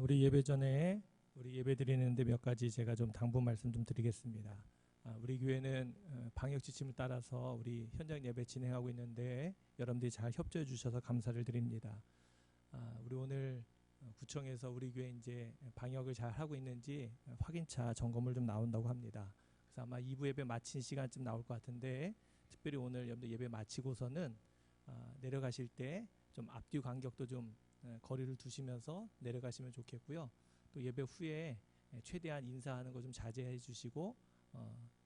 우리 예배 전에 우리 예배 드리는데 몇 가지 제가 좀 당부 말씀 좀 드리겠습니다. 우리 교회는 방역 지침을 따라서 우리 현장 예배 진행하고 있는데 여러분들이 잘 협조해 주셔서 감사를 드립니다. 우리 오늘 구청에서 우리 교회 이제 방역을 잘 하고 있는지 확인차 점검을 좀 나온다고 합니다. 그래서 아마 2부 예배 마친 시간쯤 나올 것 같은데, 특별히 오늘 여러분들 예배 마치고서는 내려가실 때 좀 앞뒤 간격도 좀 거리를 두시면서 내려가시면 좋겠고요. 또 예배 후에 최대한 인사하는 거 좀 자제해 주시고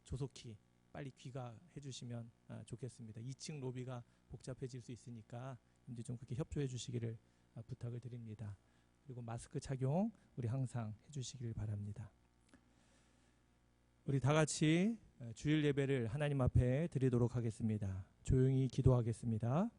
조속히 빨리 귀가해 주시면 좋겠습니다. 2층 로비가 복잡해질 수 있으니까 이제 좀 그렇게 협조해 주시기를 부탁을 드립니다. 그리고 마스크 착용 우리 항상 해주시길 바랍니다. 우리 다 같이 주일 예배를 하나님 앞에 드리도록 하겠습니다. 조용히 기도하겠습니다.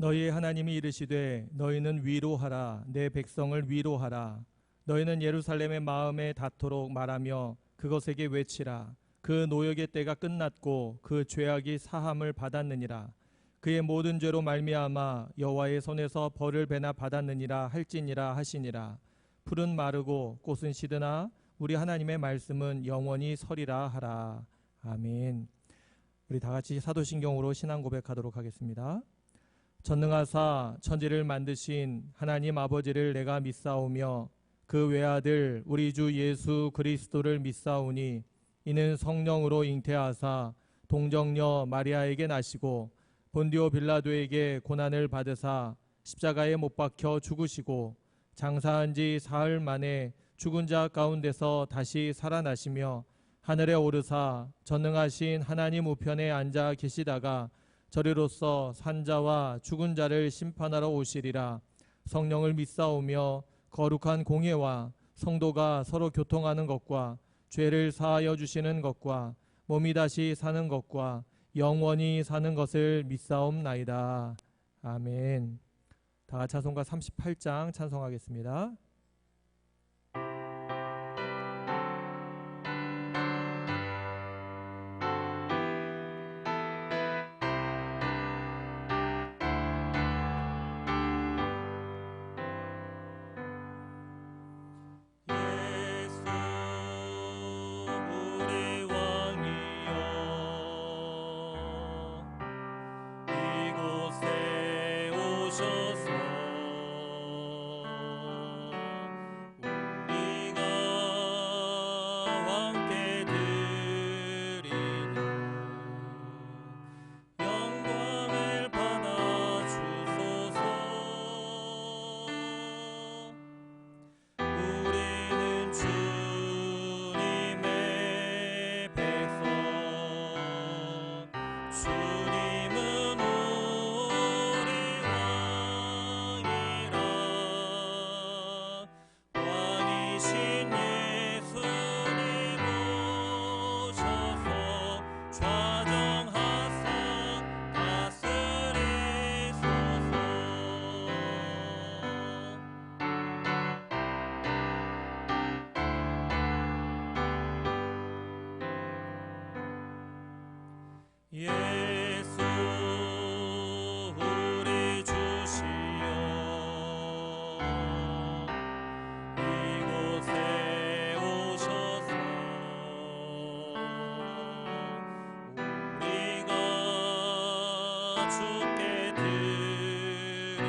너희의 하나님이 이르시되 너희는 위로하라, 내 백성을 위로하라. 너희는 예루살렘의 마음에 닿도록 말하며 그것에게 외치라. 그 노역의 때가 끝났고 그 죄악이 사함을 받았느니라. 그의 모든 죄로 말미암아 여호와의 손에서 벌을 배나 받았느니라 할지니라 하시니라. 풀은 마르고 꽃은 시드나 우리 하나님의 말씀은 영원히 서리라 하라. 아멘. 우리 다 같이 사도신경으로 신앙 고백하도록 하겠습니다. 전능하사 천지를 만드신 하나님 아버지를 내가 믿사오며 그 외아들 우리 주 예수 그리스도를 믿사오니 이는 성령으로 잉태하사 동정녀 마리아에게 나시고 본디오 빌라도에게 고난을 받으사 십자가에 못 박혀 죽으시고 장사한 지 사흘 만에 죽은 자 가운데서 다시 살아나시며 하늘에 오르사 전능하신 하나님 우편에 앉아 계시다가 저리로서 산자와 죽은 자를 심판하러 오시리라. 성령을 믿사오며 거룩한 공예와 성도가 서로 교통하는 것과 죄를 사하여 주시는 것과 몸이 다시 사는 것과 영원히 사는 것을 믿사옵나이다. 아멘. 다 같이 찬송가 38장 찬송하겠습니다. 예수 우리 주시여 이곳에 오셔서 우리가 주께 드리는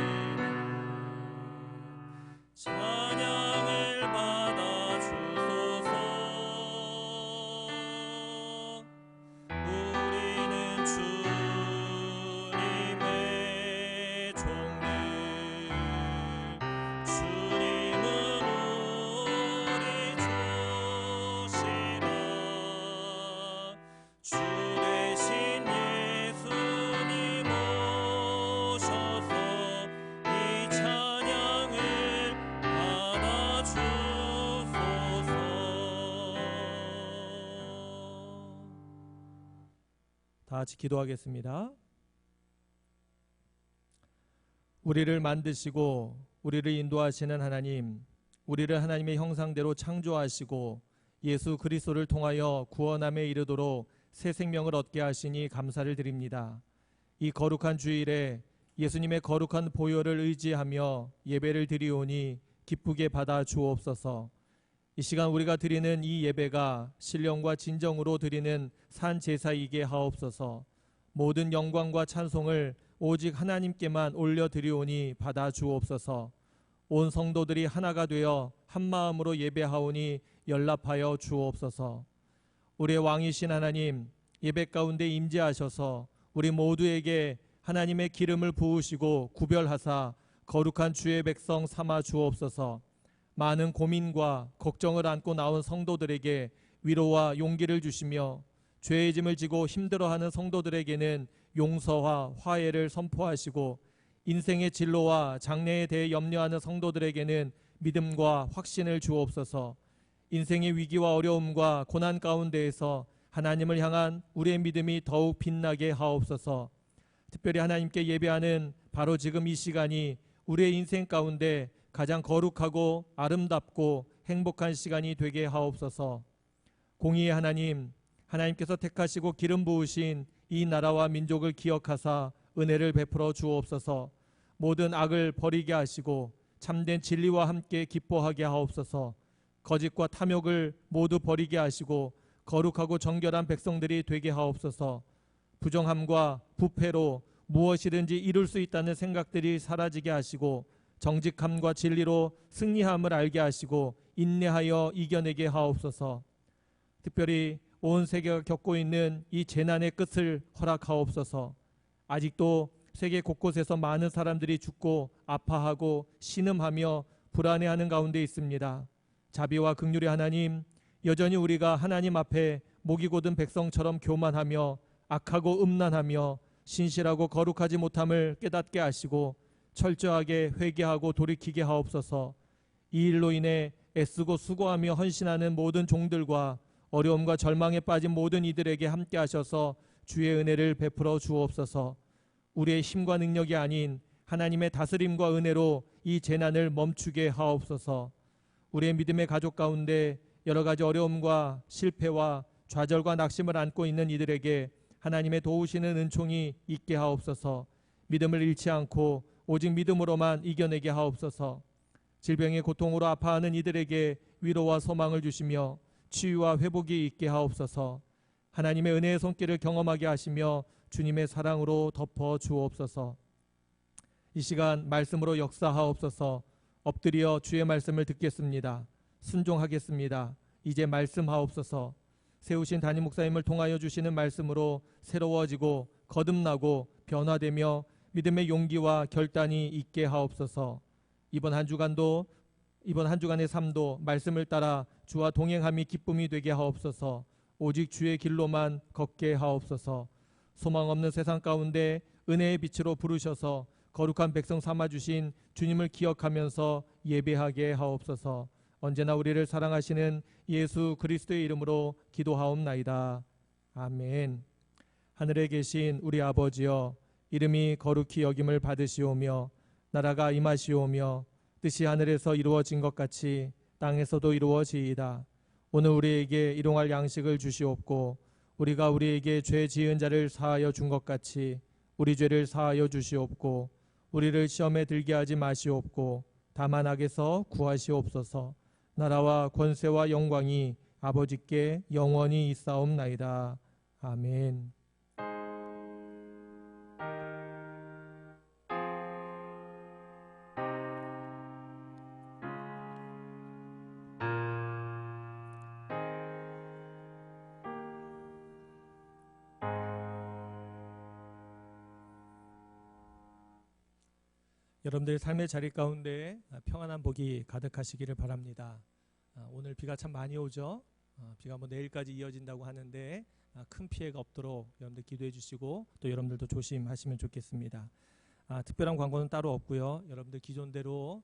찬양을 받아 주소서. 주님은 우리 주시라. 다 같이 기도하겠습니다. 우리를 만드시고 우리를 인도하시는 하나님, 우리를 하나님의 형상대로 창조하시고 예수 그리스도를 통하여 구원함에 이르도록 새 생명을 얻게 하시니 감사를 드립니다. 이 거룩한 주일에 예수님의 거룩한 보혈을 의지하며 예배를 드리오니 기쁘게 받아 주옵소서. 이 시간 우리가 드리는 이 예배가 신령과 진정으로 드리는 산 제사이게 하옵소서. 모든 영광과 찬송을 오직 하나님께만 올려드리오니 받아 주옵소서. 온 성도들이 하나가 되어 한 마음으로 예배하오니 연락하여 주옵소서. 우리의 왕이신 하나님, 예배 가운데 임재하셔서 우리 모두에게 하나님의 기름을 부으시고 구별하사 거룩한 주의 백성 삼아 주옵소서. 많은 고민과 걱정을 안고 나온 성도들에게 위로와 용기를 주시며 죄의 짐을 지고 힘들어하는 성도들에게는 용서와 화해를 선포하시고 인생의 진로와 장래에 대해 염려하는 성도들에게는 믿음과 확신을 주옵소서. 인생의 위기와 어려움과 고난 가운데에서 하나님을 향한 우리의 믿음이 더욱 빛나게 하옵소서. 특별히 하나님께 예배하는 바로 지금 이 시간이 우리의 인생 가운데 가장 거룩하고 아름답고 행복한 시간이 되게 하옵소서. 공의의 하나님, 하나님께서 택하시고 기름 부으신 이 나라와 민족을 기억하사 은혜를 베풀어 주옵소서. 모든 악을 버리게 하시고 참된 진리와 함께 기뻐하게 하옵소서. 거짓과 탐욕을 모두 버리게 하시고 거룩하고 정결한 백성들이 되게 하옵소서. 부정함과 부패로 무엇이든지 이룰 수 있다는 생각들이 사라지게 하시고 정직함과 진리로 승리함을 알게 하시고 인내하여 이겨내게 하옵소서. 특별히 온 세계가 겪고 있는 이 재난의 끝을 허락하옵소서. 아직도 세계 곳곳에서 많은 사람들이 죽고 아파하고 신음하며 불안해하는 가운데 있습니다. 자비와 긍휼의 하나님, 여전히 우리가 하나님 앞에 목이 곧은 백성처럼 교만하며 악하고 음란하며 신실하고 거룩하지 못함을 깨닫게 하시고 철저하게 회개하고 돌이키게 하옵소서. 이 일로 인해 애쓰고 수고하며 헌신하는 모든 종들과 어려움과 절망에 빠진 모든 이들에게 함께 하셔서 주의 은혜를 베풀어 주옵소서. 우리의 힘과 능력이 아닌 하나님의 다스림과 은혜로 이 재난을 멈추게 하옵소서. 우리의 믿음의 가족 가운데 여러 가지 어려움과 실패와 좌절과 낙심을 안고 있는 이들에게 하나님의 도우시는 은총이 있게 하옵소서. 믿음을 잃지 않고 오직 믿음으로만 이겨내게 하옵소서. 질병의 고통으로 아파하는 이들에게 위로와 소망을 주시며 치유와 회복이 있게 하옵소서. 하나님의 은혜의 손길을 경험하게 하시며 주님의 사랑으로 덮어 주옵소서. 이 시간 말씀으로 역사하옵소서. 엎드려 주의 말씀을 듣겠습니다. 순종하겠습니다. 이제 말씀하옵소서. 세우신 담임 목사님을 통하여 주시는 말씀으로 새로워지고 거듭나고 변화되며 믿음의 용기와 결단이 있게 하옵소서. 이번 한 주간의 삶도 말씀을 따라 주와 동행함이 기쁨이 되게 하옵소서. 오직 주의 길로만 걷게 하옵소서. 소망 없는 세상 가운데 은혜의 빛으로 부르셔서 거룩한 백성 삼아주신 주님을 기억하면서 예배하게 하옵소서. 언제나 우리를 사랑하시는 예수 그리스도의 이름으로 기도하옵나이다. 아멘. 하늘에 계신 우리 아버지여, 이름이 거룩히 여김을 받으시오며 나라가 임하시오며 뜻이 하늘에서 이루어진 것 같이 땅에서도 이루어지이다. 오늘 우리에게 일용할 양식을 주시옵고 우리가 우리에게 죄 지은 자를 사하여 준 것 같이 우리 죄를 사하여 주시옵고 우리를 시험에 들게 하지 마시옵고 다만 악에서 구하시옵소서. 나라와 권세와 영광이 아버지께 영원히 있사옵나이다. 아멘. 여러분들 삶의 자리 가운데 평안한 복이 가득하시기를 바랍니다. 오늘 비가 참 많이 오죠. 비가 내일까지 이어진다고 하는데 큰 피해가 없도록 여러분들 기도해 주시고 또 여러분들도 조심하시면 좋겠습니다. 특별한 광고는 따로 없고요. 여러분들 기존대로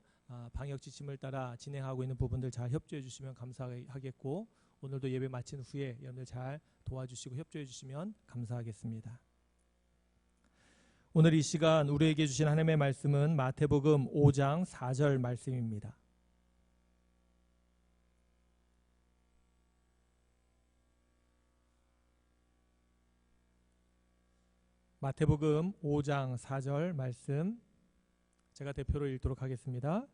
방역 지침을 따라 진행하고 있는 부분들 잘 협조해 주시면 감사하겠고 오늘도 예배 마친 후에 여러분들 잘 도와주시고 협조해 주시면 감사하겠습니다. 오늘 이 시간 우리에게 주신 하나님의 말씀은 마태복음 5장 4절 말씀입니다. 마태복음 5장 4절 말씀 제가 대표로 읽도록 하겠습니다.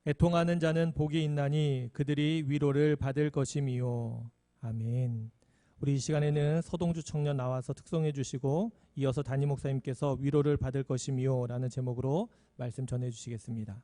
애통하는 자는 복이 있나니 그들이 위로를 받을 것임이요. 아멘. 우리 이 시간에는 서동주 청년 나와서 특송해 주시고 이어서 담임 목사님께서 위로를 받을 것임이요 라는 제목으로 말씀 전해 주시겠습니다.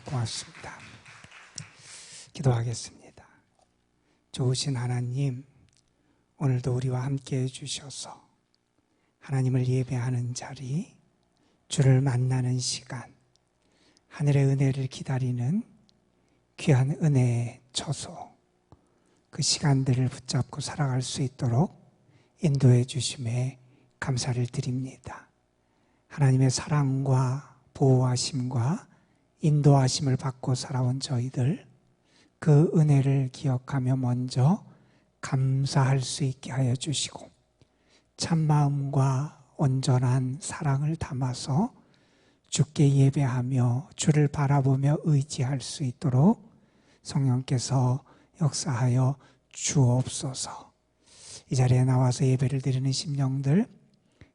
고맙습니다. 기도하겠습니다. 좋으신 하나님, 오늘도 우리와 함께 해주셔서 하나님을 예배하는 자리, 주를 만나는 시간, 하늘의 은혜를 기다리는 귀한 은혜의 처소, 그 시간들을 붙잡고 살아갈 수 있도록 인도해 주심에 감사를 드립니다. 하나님의 사랑과 보호하심과 인도하심을 받고 살아온 저희들, 그 은혜를 기억하며 먼저 감사할 수 있게 하여 주시고 참마음과 온전한 사랑을 담아서 주께 예배하며 주를 바라보며 의지할 수 있도록 성령께서 역사하여 주옵소서. 이 자리에 나와서 예배를 드리는 심령들,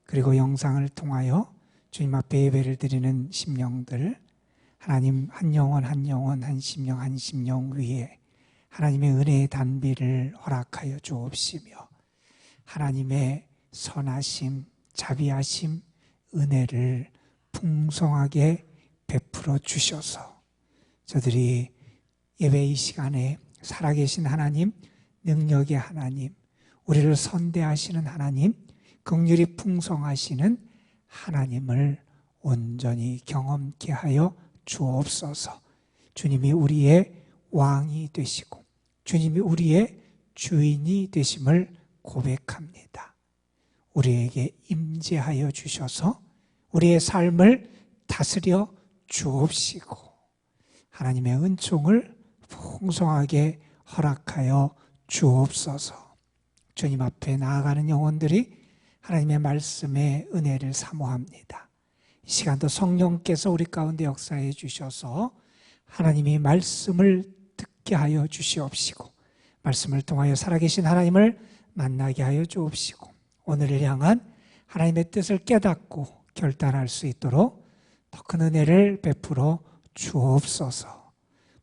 그리고 영상을 통하여 주님 앞에 예배를 드리는 심령들, 하나님 한 영혼 한 영혼 한 심령 한 심령 위에 하나님의 은혜의 단비를 허락하여 주옵시며 하나님의 선하심, 자비하심, 은혜를 풍성하게 베풀어 주셔서 저들이 예배 이 시간에 살아계신 하나님, 능력의 하나님, 우리를 선대하시는 하나님, 긍휼이 풍성하시는 하나님을 온전히 경험케 하여 주옵소서. 주님이 우리의 왕이 되시고 주님이 우리의 주인이 되심을 고백합니다. 우리에게 임재하여 주셔서 우리의 삶을 다스려 주옵시고 하나님의 은총을 풍성하게 허락하여 주옵소서. 주님 앞에 나아가는 영혼들이 하나님의 말씀의 은혜를 사모합니다. 이 시간도 성령께서 우리 가운데 역사해 주셔서 하나님이 말씀을 듣게 하여 주시옵시고 말씀을 통하여 살아계신 하나님을 만나게 하여 주옵시고 오늘을 향한 하나님의 뜻을 깨닫고 결단할 수 있도록 더 큰 은혜를 베풀어 주옵소서.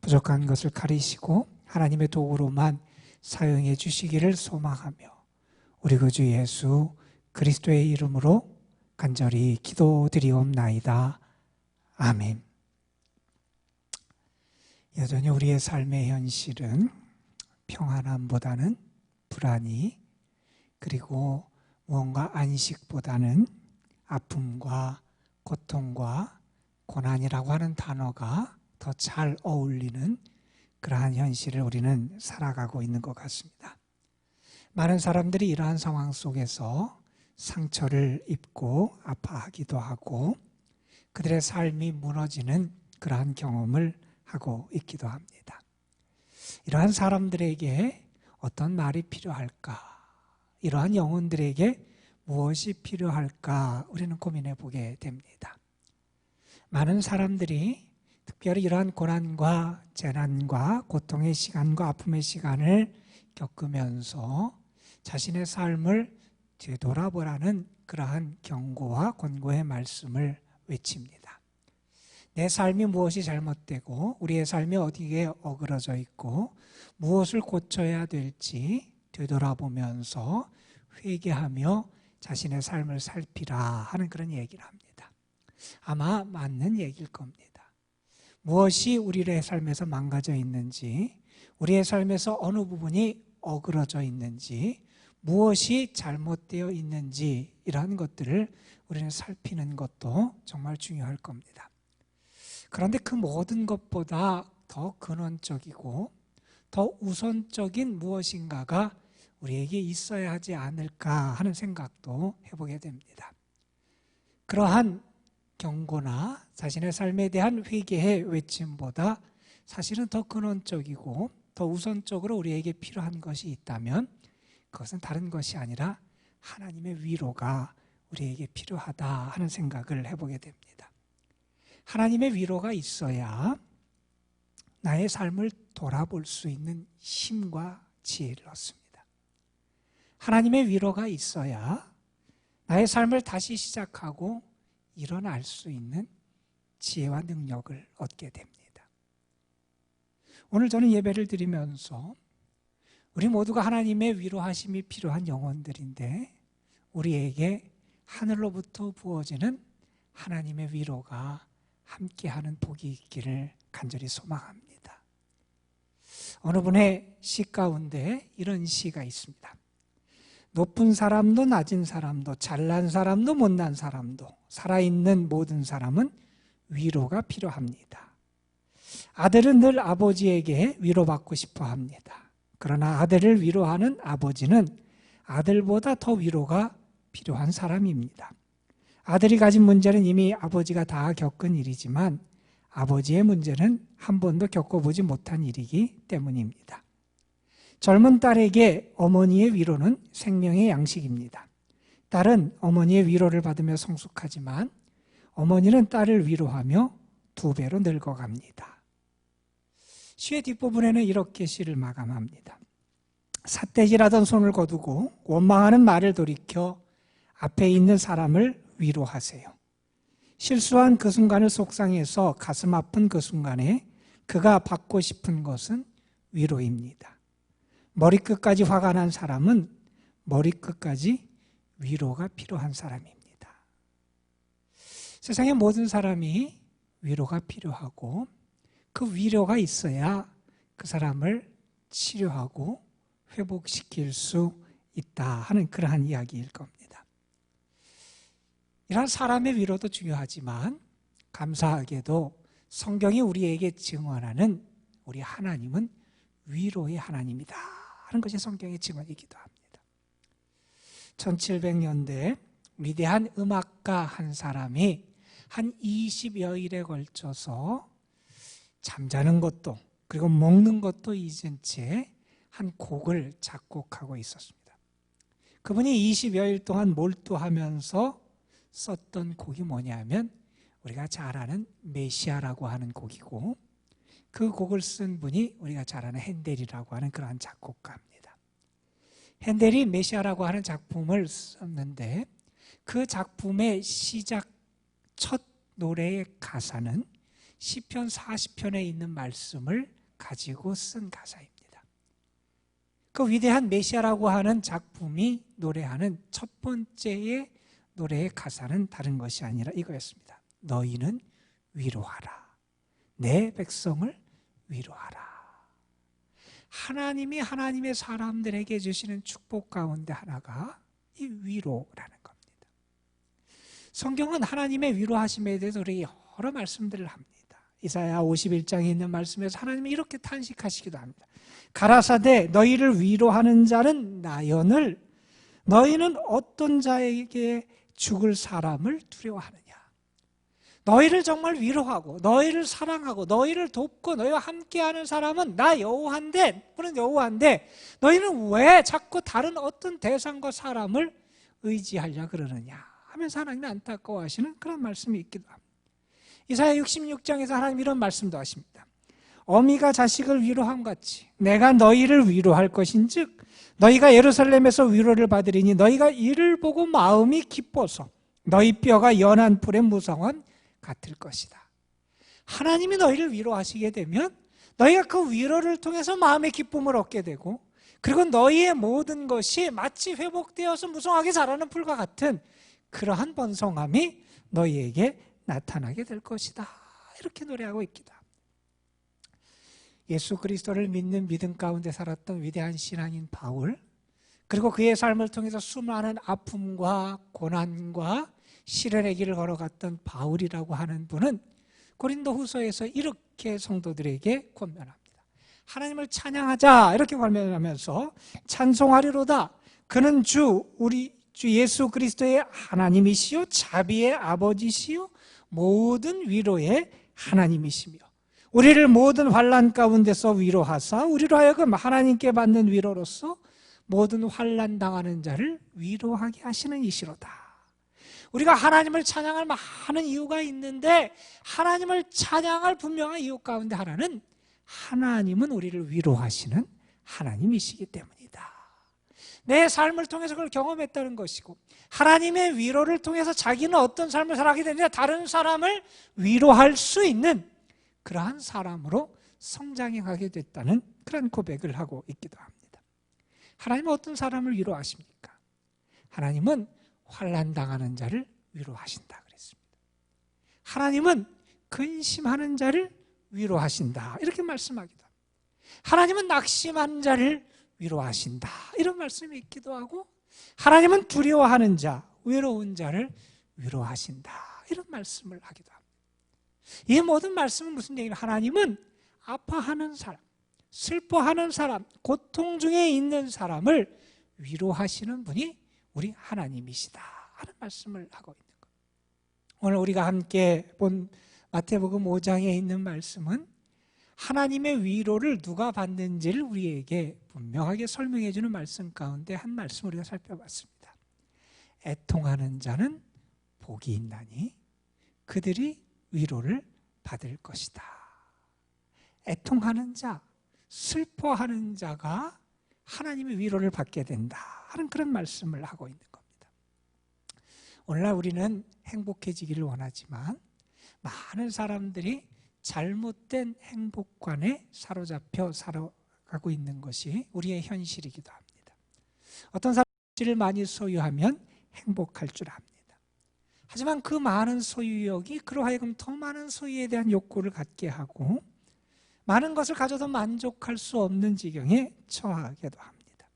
부족한 것을 가리시고 하나님의 도구로만 사용해 주시기를 소망하며 우리 구주 예수 그리스도의 이름으로 간절히 기도드리옵나이다. 아멘. 여전히 우리의 삶의 현실은 평안함보다는 불안이, 그리고 무언가 안식보다는 아픔과 고통과 고난이라고 하는 단어가 더 잘 어울리는 그러한 현실을 우리는 살아가고 있는 것 같습니다. 많은 사람들이 이러한 상황 속에서 상처를 입고 아파하기도 하고 그들의 삶이 무너지는 그러한 경험을 하고 있기도 합니다. 이러한 사람들에게 어떤 말이 필요할까? 이러한 영혼들에게 무엇이 필요할까? 우리는 고민해 보게 됩니다. 많은 사람들이 특별히 이러한 고난과 재난과 고통의 시간과 아픔의 시간을 겪으면서 자신의 삶을 되돌아보라는 그러한 경고와 권고의 말씀을 외칩니다. 내 삶이 무엇이 잘못되고 우리의 삶이 어디에 어그러져 있고 무엇을 고쳐야 될지 되돌아보면서 회개하며 자신의 삶을 살피라 하는 그런 얘기를 합니다. 아마 맞는 얘기일 겁니다. 무엇이 우리의 삶에서 망가져 있는지, 우리의 삶에서 어느 부분이 어그러져 있는지, 무엇이 잘못되어 있는지 이러한 것들을 우리는 살피는 것도 정말 중요할 겁니다. 그런데 그 모든 것보다 더 근원적이고 더 우선적인 무엇인가가 우리에게 있어야 하지 않을까 하는 생각도 해보게 됩니다. 그러한 경고나 자신의 삶에 대한 회개의 외침보다 사실은 더 근원적이고 더 우선적으로 우리에게 필요한 것이 있다면 그것은 다른 것이 아니라 하나님의 위로가 우리에게 필요하다 하는 생각을 해보게 됩니다. 하나님의 위로가 있어야 나의 삶을 돌아볼 수 있는 힘과 지혜를 얻습니다. 하나님의 위로가 있어야 나의 삶을 다시 시작하고 일어날 수 있는 지혜와 능력을 얻게 됩니다. 오늘 저는 예배를 드리면서 우리 모두가 하나님의 위로하심이 필요한 영혼들인데 우리에게 하늘로부터 부어지는 하나님의 위로가 함께하는 복이 있기를 간절히 소망합니다. 어느 분의 시 가운데 이런 시가 있습니다. 높은 사람도 낮은 사람도 잘난 사람도 못난 사람도 살아있는 모든 사람은 위로가 필요합니다. 아들은 늘 아버지에게 위로받고 싶어 합니다. 그러나 아들을 위로하는 아버지는 아들보다 더 위로가 필요한 사람입니다. 아들이 가진 문제는 이미 아버지가 다 겪은 일이지만 아버지의 문제는 한 번도 겪어보지 못한 일이기 때문입니다. 젊은 딸에게 어머니의 위로는 생명의 양식입니다. 딸은 어머니의 위로를 받으며 성숙하지만 어머니는 딸을 위로하며 2배로 늙어갑니다. 시의 뒷부분에는 이렇게 시를 마감합니다. 삿대질하던 손을 거두고 원망하는 말을 돌이켜 앞에 있는 사람을 위로하세요. 실수한 그 순간을 속상해서 가슴 아픈 그 순간에 그가 받고 싶은 것은 위로입니다. 머리끝까지 화가 난 사람은 머리끝까지 위로가 필요한 사람입니다. 세상의 모든 사람이 위로가 필요하고 그 위로가 있어야 그 사람을 치료하고 회복시킬 수 있다 하는 그러한 이야기일 겁니다. 이러한 사람의 위로도 중요하지만 감사하게도 성경이 우리에게 증언하는 우리 하나님은 위로의 하나님이다 하는 것이 성경의 증언이기도 합니다. 1700년대 위대한 음악가 한 사람이 한 20여일에 걸쳐서 잠자는 것도 그리고 먹는 것도 잊은 채 한 곡을 작곡하고 있었습니다. 그분이 20여일 동안 몰두하면서 썼던 곡이 뭐냐면 우리가 잘 아는 메시아라고 하는 곡이고, 그 곡을 쓴 분이 우리가 잘 아는 핸델이라고 하는 그러한 작곡가입니다. 핸델이 메시아라고 하는 작품을 썼는데 그 작품의 시작 첫 노래의 가사는 시편 40편에 있는 말씀을 가지고 쓴 가사입니다. 그 위대한 메시아라고 하는 작품이 노래하는 첫 번째의 노래의 가사는 다른 것이 아니라 이거였습니다. 너희는 위로하라. 내 백성을 위로하라. 하나님이 하나님의 사람들에게 주시는 축복 가운데 하나가 이 위로라는 겁니다. 성경은 하나님의 위로하심에 대해서 우리에게 여러 말씀들을 합니다. 이사야 51장에 있는 말씀에서 하나님이 이렇게 탄식하시기도 합니다. 가라사대 너희를 위로하는 자는 나연을, 너희는 어떤 자에게 죽을 사람을 두려워하느냐. 너희를 정말 위로하고 너희를 사랑하고 너희를 돕고 너희와 함께하는 사람은 나 여호와인데, 그런 여호와인데 너희는 왜 자꾸 다른 어떤 대상과 사람을 의지하려 그러느냐 하면서 하나님이 안타까워하시는 그런 말씀이 있기도 합니다. 이사야 66장에서 하나님 이런 말씀도 하십니다. 어미가 자식을 위로함 같이 내가 너희를 위로할 것인즉 너희가 예루살렘에서 위로를 받으리니 너희가 이를 보고 마음이 기뻐서 너희 뼈가 연한 풀의 무성원 같을 것이다. 하나님이 너희를 위로하시게 되면 너희가 그 위로를 통해서 마음의 기쁨을 얻게 되고, 그리고 너희의 모든 것이 마치 회복되어서 무성하게 자라는 풀과 같은 그러한 번성함이 너희에게 나타나게 될 것이다. 이렇게 노래하고 있기도 합니다. 예수 그리스도를 믿는 믿음 가운데 살았던 위대한 신앙인 바울, 그리고 그의 삶을 통해서 수많은 아픔과 고난과 시련의 길을 걸어갔던 바울이라고 하는 분은 고린도 후서에서 이렇게 성도들에게 권면합니다. 하나님을 찬양하자 이렇게 권면하면서 찬송하리로다. 그는 우리 주 예수 그리스도의 하나님이시요 자비의 아버지시요 모든 위로의 하나님이시며 우리를 모든 환난 가운데서 위로하사 우리로 하여금 하나님께 받는 위로로서 모든 환난 당하는 자를 위로하게 하시는 이시로다. 우리가 하나님을 찬양할 많은 이유가 있는데 하나님을 찬양할 분명한 이유 가운데 하나는 하나님은 우리를 위로하시는 하나님이시기 때문이다. 내 삶을 통해서 그걸 경험했다는 것이고, 하나님의 위로를 통해서 자기는 어떤 삶을 살아가게 되느냐, 다른 사람을 위로할 수 있는 그러한 사람으로 성장해 가게 됐다는 그런 고백을 하고 있기도 합니다. 하나님은 어떤 사람을 위로하십니까? 하나님은 환난 당하는 자를 위로하신다 그랬습니다. 하나님은 근심하는 자를 위로하신다 이렇게 말씀하기도 합니다. 하나님은 낙심한 자를 위로하신다 이런 말씀이 있기도 하고, 하나님은 두려워하는 자, 외로운 자를 위로하신다 이런 말씀을 하기도 합니다. 이 모든 말씀은 무슨 얘기냐? 하나님은 아파하는 사람, 슬퍼하는 사람, 고통 중에 있는 사람을 위로하시는 분이 우리 하나님이시다 하는 말씀을 하고 있는 겁니다. 오늘 우리가 함께 본 마태복음 5장에 있는 말씀은 하나님의 위로를 누가 받는지를 우리에게 분명하게 설명해 주는 말씀 가운데 한 말씀 우리가 살펴봤습니다. 애통하는 자는 복이 있나니 그들이 위로를 받을 것이다. 애통하는 자, 슬퍼하는 자가 하나님의 위로를 받게 된다 하는 그런 말씀을 하고 있는 겁니다. 오늘날 우리는 행복해지기를 원하지만 많은 사람들이 잘못된 행복관에 사로잡혀 살아가고 있는 것이 우리의 현실이기도 합니다. 어떤 사람들을 많이 소유하면 행복할 줄 압니다. 하지만 그 많은 소유욕이 그로 하여금 더 많은 소유에 대한 욕구를 갖게 하고, 많은 것을 가져도 만족할 수 없는 지경에 처하기도 합니다.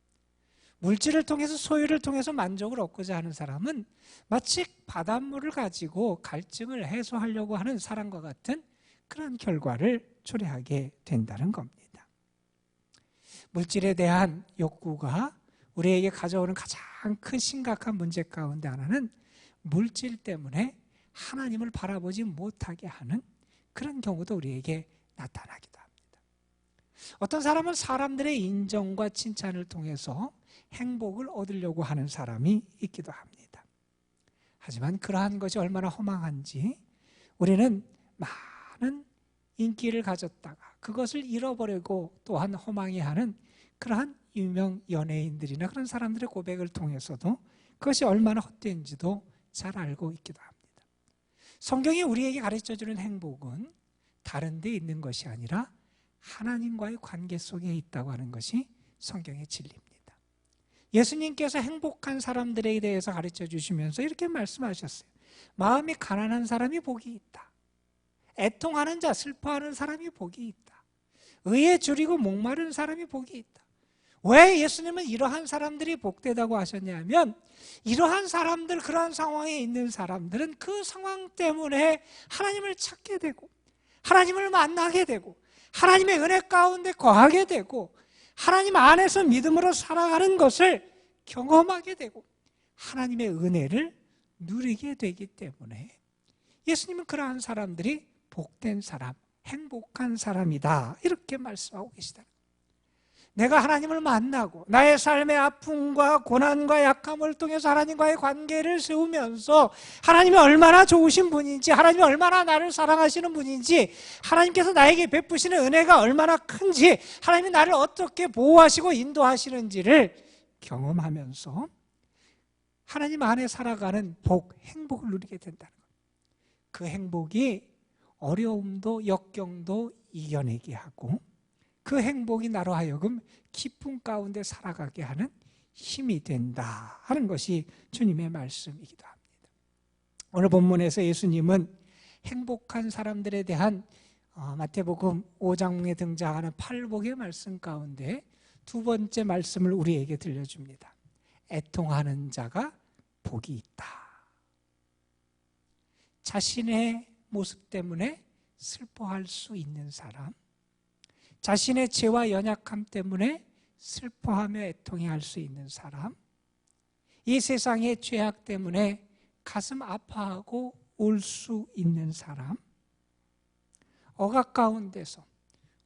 물질을 통해서, 소유를 통해서 만족을 얻고자 하는 사람은 마치 바닷물을 가지고 갈증을 해소하려고 하는 사람과 같은 그런 결과를 초래하게 된다는 겁니다. 물질에 대한 욕구가 우리에게 가져오는 가장 큰 심각한 문제 가운데 하나는 물질 때문에 하나님을 바라보지 못하게 하는 그런 경우도 우리에게 나타나기도 합니다. 어떤 사람은 사람들의 인정과 칭찬을 통해서 행복을 얻으려고 하는 사람이 있기도 합니다. 하지만 그러한 것이 얼마나 허망한지 우리는 많은 인기를 가졌다가 그것을 잃어버리고 또한 허망해하는 그러한 유명 연예인들이나 그런 사람들의 고백을 통해서도 그것이 얼마나 헛된지도 잘 알고 있기도 합니다. 성경이 우리에게 가르쳐주는 행복은 다른 데 있는 것이 아니라 하나님과의 관계 속에 있다고 하는 것이 성경의 진리입니다. 예수님께서 행복한 사람들에 대해서 가르쳐 주시면서 이렇게 말씀하셨어요. 마음이 가난한 사람이 복이 있다. 애통하는 자, 슬퍼하는 사람이 복이 있다. 의에 줄이고 목마른 사람이 복이 있다. 왜 예수님은 이러한 사람들이 복되다고 하셨냐면 이러한 사람들, 그러한 상황에 있는 사람들은 그 상황 때문에 하나님을 찾게 되고 하나님을 만나게 되고 하나님의 은혜 가운데 거하게 되고 하나님 안에서 믿음으로 살아가는 것을 경험하게 되고 하나님의 은혜를 누리게 되기 때문에 예수님은 그러한 사람들이 복된 사람, 행복한 사람이다 이렇게 말씀하고 계시다. 내가 하나님을 만나고 나의 삶의 아픔과 고난과 약함을 통해서 하나님과의 관계를 세우면서 하나님이 얼마나 좋으신 분인지, 하나님이 얼마나 나를 사랑하시는 분인지, 하나님께서 나에게 베푸시는 은혜가 얼마나 큰지, 하나님이 나를 어떻게 보호하시고 인도하시는지를 경험하면서 하나님 안에 살아가는 복, 행복을 누리게 된다는 거예요. 그 행복이 어려움도 역경도 이겨내게 하고 그 행복이 나로 하여금 기쁨 가운데 살아가게 하는 힘이 된다 하는 것이 주님의 말씀이기도 합니다. 오늘 본문에서 예수님은 행복한 사람들에 대한 마태복음 5장에 등장하는 팔복의 말씀 가운데 두 번째 말씀을 우리에게 들려줍니다. 애통하는 자가 복이 있다. 자신의 모습 때문에 슬퍼할 수 있는 사람, 자신의 죄와 연약함 때문에 슬퍼하며 애통해할 수 있는 사람, 이 세상의 죄악 때문에 가슴 아파하고 울 수 있는 사람, 억압 가운데서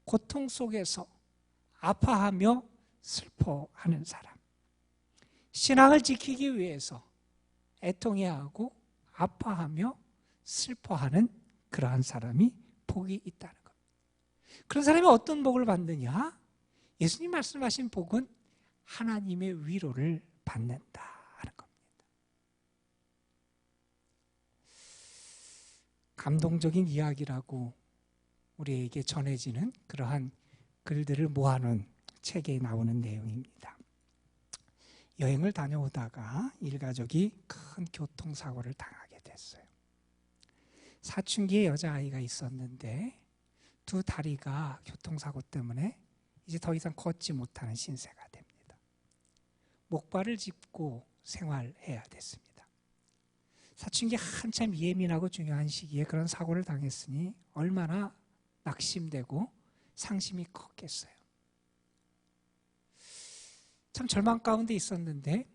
고통 속에서 아파하며 슬퍼하는 사람, 신앙을 지키기 위해서 애통해하고 아파하며 슬퍼하는 그러한 사람이 복이 있다는 겁니다. 그런 사람이 어떤 복을 받느냐? 예수님 말씀하신 복은 하나님의 위로를 받는다 하는 겁니다. 감동적인 이야기라고 우리에게 전해지는 그러한 글들을 모아놓은 책에 나오는 내용입니다. 여행을 다녀오다가 일가족이 큰 교통사고를 당하게 됐어요. 사춘기의 여자아이가 있었는데 두 다리가 교통사고 때문에 이제 더 이상 걷지 못하는 신세가 됩니다. 목발을 짚고 생활해야 됐습니다. 사춘기 한참 예민하고 중요한 시기에 그런 사고를 당했으니 얼마나 낙심되고 상심이 컸겠어요. 참 절망 가운데 있었는데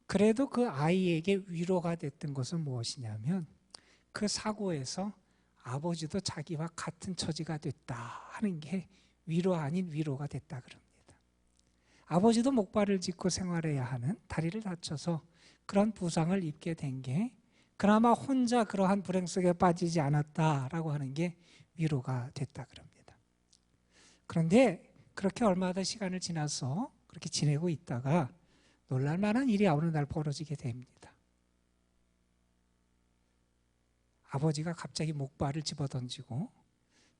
그래도 그 아이에게 위로가 됐던 것은 무엇이냐면 그 사고에서 아버지도 자기와 같은 처지가 됐다 하는 게 위로 아닌 위로가 됐다 그럽니다. 아버지도 목발을 짚고 생활해야 하는, 다리를 다쳐서 그런 부상을 입게 된 게 그나마 혼자 그러한 불행 속에 빠지지 않았다라고 하는 게 위로가 됐다 그럽니다. 그런데 그렇게 얼마 더 시간을 지나서 그렇게 지내고 있다가 놀랄만한 일이 어느 날 벌어지게 됩니다. 아버지가 갑자기 목발을 집어던지고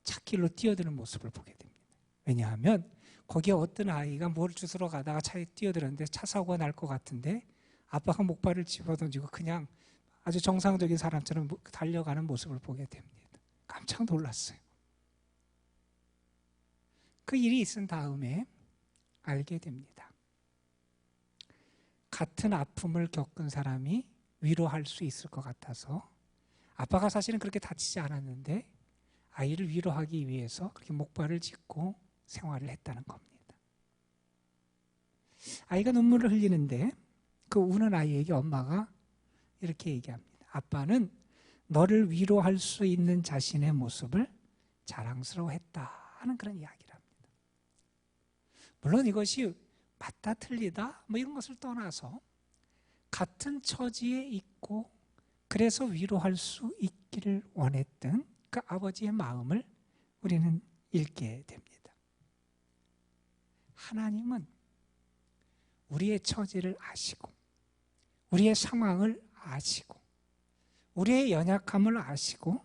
찻길로 뛰어드는 모습을 보게 됩니다. 왜냐하면 거기에 어떤 아이가 뭘 주스러 가다가 차에 뛰어들었는데 차 사고가 날 것 같은데 아빠가 목발을 집어던지고 그냥 아주 정상적인 사람처럼 달려가는 모습을 보게 됩니다. 깜짝 놀랐어요. 그 일이 있은 다음에 알게 됩니다. 같은 아픔을 겪은 사람이 위로할 수 있을 것 같아서 아빠가 사실은 그렇게 다치지 않았는데 아이를 위로하기 위해서 그렇게 목발을 짚고 생활을 했다는 겁니다. 아이가 눈물을 흘리는데 그 우는 아이에게 엄마가 이렇게 얘기합니다. 아빠는 너를 위로할 수 있는 자신의 모습을 자랑스러워했다 하는 그런 이야기를 합니다. 물론 이것이 맞다 틀리다 뭐 이런 것을 떠나서 같은 처지에 있고 그래서 위로할 수 있기를 원했던 그 아버지의 마음을 우리는 읽게 됩니다. 하나님은 우리의 처지를 아시고 우리의 상황을 아시고 우리의 연약함을 아시고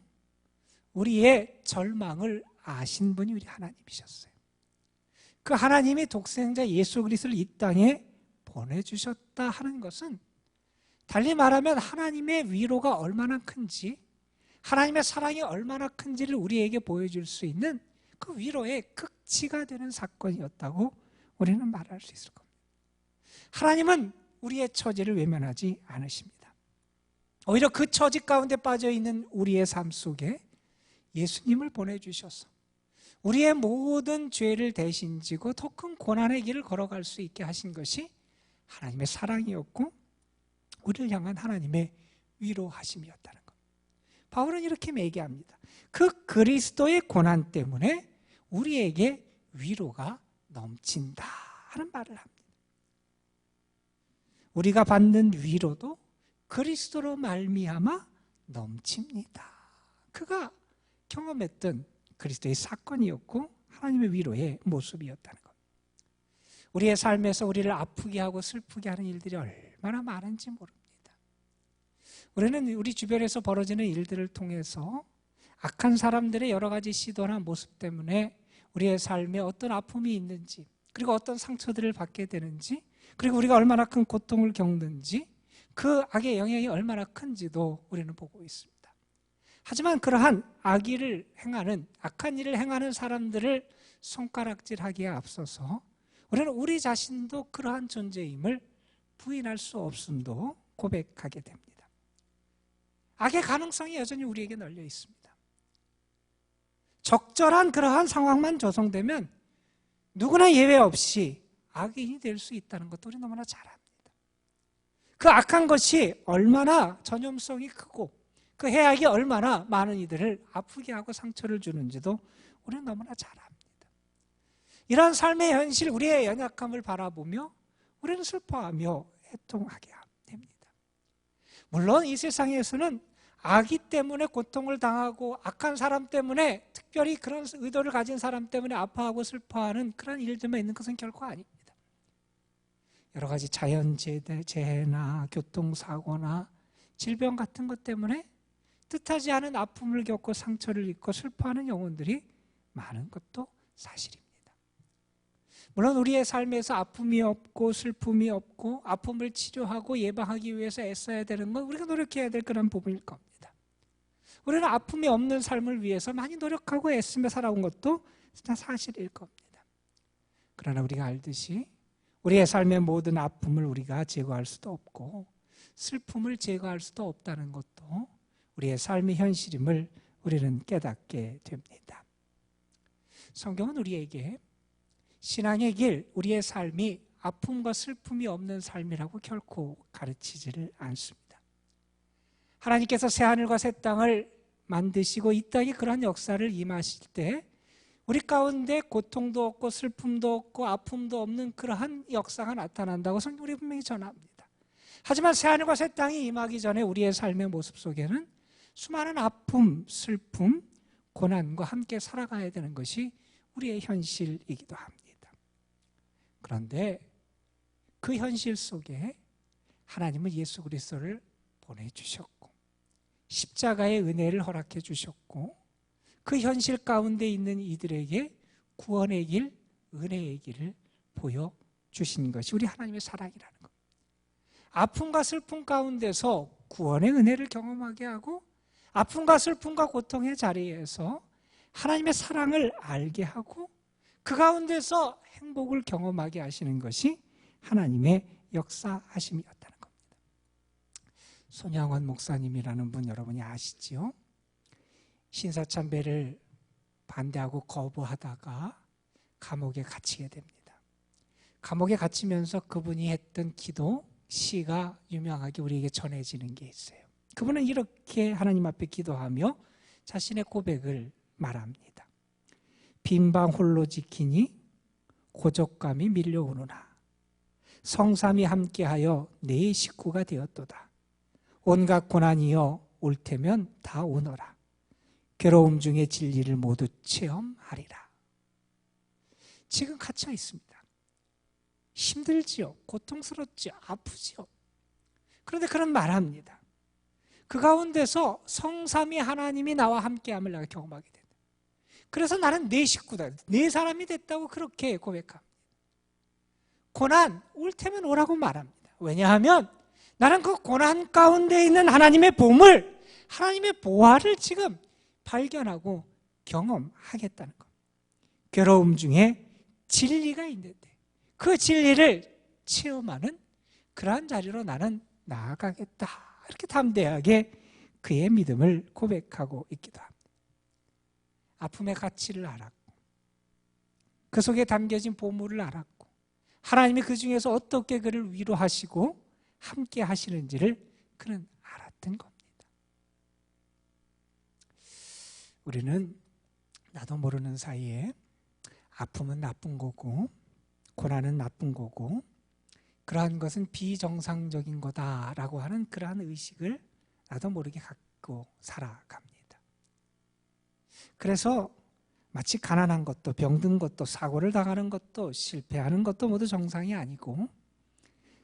우리의 절망을 아신 분이 우리 하나님이셨어요. 그 하나님이 독생자 예수 그리스도를 이 땅에 보내주셨다 하는 것은 달리 말하면 하나님의 위로가 얼마나 큰지 하나님의 사랑이 얼마나 큰지를 우리에게 보여줄 수 있는 그 위로의 극치가 되는 사건이었다고 우리는 말할 수 있을 겁니다. 하나님은 우리의 처지를 외면하지 않으십니다. 오히려 그 처지 가운데 빠져있는 우리의 삶 속에 예수님을 보내주셔서 우리의 모든 죄를 대신 지고 더 큰 고난의 길을 걸어갈 수 있게 하신 것이 하나님의 사랑이었고 우리를 향한 하나님의 위로하심이었다는 것. 바울은 이렇게 얘기합니다. 그 그리스도의 고난 때문에 우리에게 위로가 넘친다 하는 말을 합니다. 우리가 받는 위로도 그리스도로 말미암아 넘칩니다. 그가 경험했던 그리스도의 사건이었고 하나님의 위로의 모습이었다는 것. 우리의 삶에서 우리를 아프게 하고 슬프게 하는 일들이 얼마나 많은지 모릅니다. 우리는 우리 주변에서 벌어지는 일들을 통해서 악한 사람들의 여러 가지 시도나 모습 때문에 우리의 삶에 어떤 아픔이 있는지 그리고 어떤 상처들을 받게 되는지 그리고 우리가 얼마나 큰 고통을 겪는지 그 악의 영향이 얼마나 큰지도 우리는 보고 있습니다. 하지만 그러한 악의를 행하는 악한 일을 행하는 사람들을 손가락질하기에 앞서서 우리는 우리 자신도 그러한 존재임을 부인할 수 없음도 고백하게 됩니다. 악의 가능성이 여전히 우리에게 널려 있습니다. 적절한 그러한 상황만 조성되면 누구나 예외 없이 악인이 될 수 있다는 것도 우리 너무나 잘 압니다. 그 악한 것이 얼마나 전염성이 크고 그 해악이 얼마나 많은 이들을 아프게 하고 상처를 주는지도 우리는 너무나 잘 압니다. 이러한 삶의 현실, 우리의 연약함을 바라보며 우리는 슬퍼하며 애통하게 됩니다. 물론 이 세상에서는 악의 때문에 고통을 당하고 악한 사람 때문에 특별히 그런 의도를 가진 사람 때문에 아파하고 슬퍼하는 그런 일들만 있는 것은 결코 아닙니다. 여러 가지 자연재해나 교통사고나 질병 같은 것 때문에 뜻하지 않은 아픔을 겪고 상처를 입고 슬퍼하는 영혼들이 많은 것도 사실입니다. 물론 우리의 삶에서 아픔이 없고 슬픔이 없고 아픔을 치료하고 예방하기 위해서 애써야 되는 건 우리가 노력해야 될 그런 부분일 겁니다. 우리는 아픔이 없는 삶을 위해서 많이 노력하고 애쓰며 살아온 것도 진짜 사실일 겁니다. 그러나 우리가 알듯이 우리의 삶의 모든 아픔을 우리가 제거할 수도 없고 슬픔을 제거할 수도 없다는 것도 우리의 삶의 현실임을 우리는 깨닫게 됩니다. 성경은 우리에게 신앙의 길, 우리의 삶이 아픔과 슬픔이 없는 삶이라고 결코 가르치지를 않습니다. 하나님께서 새하늘과 새 땅을 만드시고 이 땅에 그러한 역사를 임하실 때 우리 가운데 고통도 없고 슬픔도 없고 아픔도 없는 그러한 역사가 나타난다고 성경이 분명히 전합니다. 하지만 새하늘과 새 땅이 임하기 전에 우리의 삶의 모습 속에는 수많은 아픔, 슬픔, 고난과 함께 살아가야 되는 것이 우리의 현실이기도 합니다. 그런데 그 현실 속에 하나님은 예수 그리스도를 보내주셨고 십자가의 은혜를 허락해 주셨고 그 현실 가운데 있는 이들에게 구원의 길, 은혜의 길을 보여주신 것이 우리 하나님의 사랑이라는 것. 아픔과 슬픔 가운데서 구원의 은혜를 경험하게 하고 아픔과 슬픔과 고통의 자리에서 하나님의 사랑을 알게 하고 그 가운데서 행복을 경험하게 하시는 것이 하나님의 역사하심이었다는 겁니다. 손양원 목사님이라는 분 여러분이 아시지요? 신사참배를 반대하고 거부하다가 감옥에 갇히게 됩니다. 감옥에 갇히면서 그분이 했던 기도, 시가 유명하게 우리에게 전해지는 게 있어요. 그분은 이렇게 하나님 앞에 기도하며 자신의 고백을 말합니다. 빈방 홀로 지키니 고족감이 밀려오느나 성삼이 함께하여 내 식구가 되었도다. 온갖 고난이여 올 테면 다 오너라. 괴로움 중에 진리를 모두 체험하리라. 지금 갇혀 있습니다. 힘들지요. 고통스럽지요. 아프지요. 그런데 그런 말합니다. 그 가운데서 성삼위 하나님이 나와 함께함을 내가 경험하게 된다. 그래서 나는 내 식구다. 내 사람이 됐다고 그렇게 고백합니다. 고난 올 테면 오라고 말합니다. 왜냐하면 나는 그 고난 가운데 있는 하나님의 보물, 하나님의 보화를 지금 발견하고 경험하겠다는 것. 괴로움 중에 진리가 있는데 그 진리를 체험하는 그러한 자리로 나는 나아가겠다. 이렇게 담대하게 그의 믿음을 고백하고 있기도 합니다. 아픔의 가치를 알았고 그 속에 담겨진 보물을 알았고 하나님이 그 중에서 어떻게 그를 위로하시고 함께 하시는지를 그는 알았던 겁니다. 우리는 나도 모르는 사이에 아픔은 나쁜 거고 고난은 나쁜 거고 그러한 것은 비정상적인 거다라고 하는 그러한 의식을 나도 모르게 갖고 살아갑니다. 그래서 마치 가난한 것도 병든 것도 사고를 당하는 것도 실패하는 것도 모두 정상이 아니고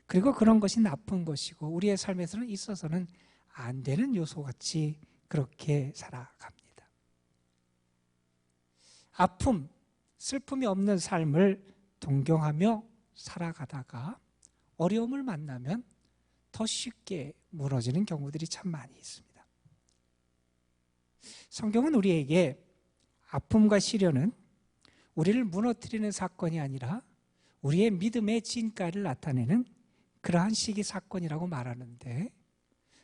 그리고 그런 것이 나쁜 것이고 우리의 삶에서는 있어서는 안 되는 요소같이 그렇게 살아갑니다. 아픔, 슬픔이 없는 삶을 동경하며 살아가다가 어려움을 만나면 더 쉽게 무너지는 경우들이 참 많이 있습니다. 성경은 우리에게 아픔과 시련은 우리를 무너뜨리는 사건이 아니라 우리의 믿음의 진가를 나타내는 그러한 시기 사건이라고 말하는데